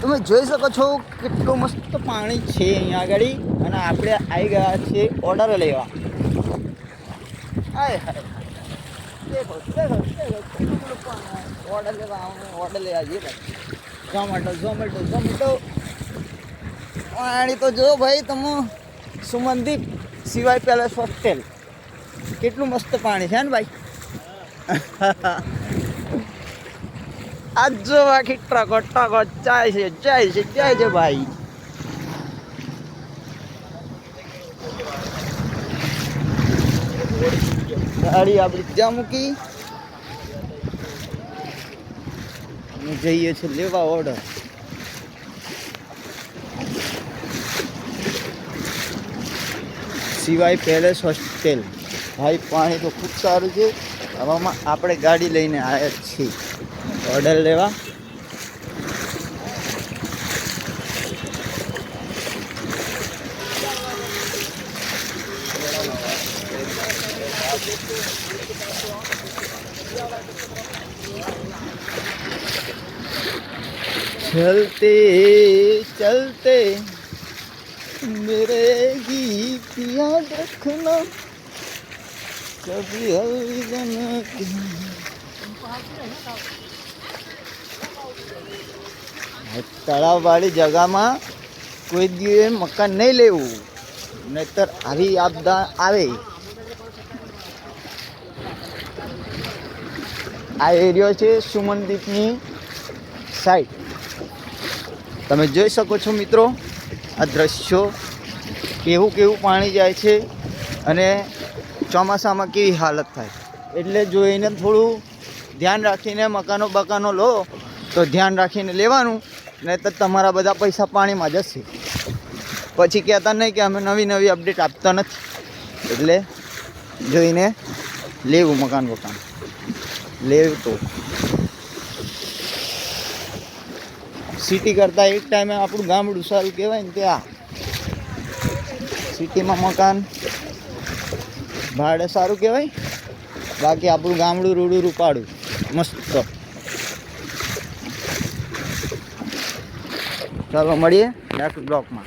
તમે જોઈ શકો છો કેટલું મસ્ત પાણી છે અહીંયા આગળ અને આપણે આવી ગયા છીએ ઓર્ડર લેવા. હાય હાય દેખો દેખો દેખો કેટલું બધું પાણી. ઓર્ડર લેવા ઓર્ડર લેવા જઈએ ભાઈ. ઝોમેટો પાણી તો જો ભાઈ તમે સુમનદીપ સિવાય પેલેસ હોસ્ટેલ કેટલું મસ્ત પાણી છે ને ભાઈ. આજ જો આખી ટ્રકો જાય છે ભાઈ. ગાડી આપણી ત્યાં મૂકી અમે જઈએ છીએ લેવા ઓર્ડર. સિવાય પેલેસ હોસ્ટેલ. ભાઈ પાણી તો ખૂબ સારું છે. હવામાં આપણે ગાડી લઈને આવ્યા છીએ ઓર્ડર લેવા. चलते चलते मेरे गीत याद रखना कभी अलविदा તળાવવાળી જગામાં કોઈ દિવસે મકાન નહીં લેવું, નહીતર આવી આપદા આવે. આ એરિયો છે સુમનદીપની સાઈડ. તમે જોઈ શકો છો મિત્રો આ દ્રશ્યો, કેવું પાણી જાય છે અને ચોમાસામાં કેવી હાલત થાય. એટલે જોઈને થોડું ધ્યાન રાખીને મકાનો લો તો ધ્યાન રાખીને લેવાનું, નહીં તો તમારા બધા પૈસા પાણીમાં જશે. પછી કહેતા નહીં કે અમે નવી અપડેટ આપતા નથી. એટલે જોઈને લેવું મકાન લેવું. તો સિટી કરતાં એક ટાઈમે આપણું ગામડું સારું કહેવાય ને. ત્યાં સિટીમાં મકાન ભાડે સારું કહેવાય, બાકી આપણું ગામડું રૂડું રૂપાડું મસ્ત. ચાલો મળીએ નેક્સ્ટ બ્લોકમાં.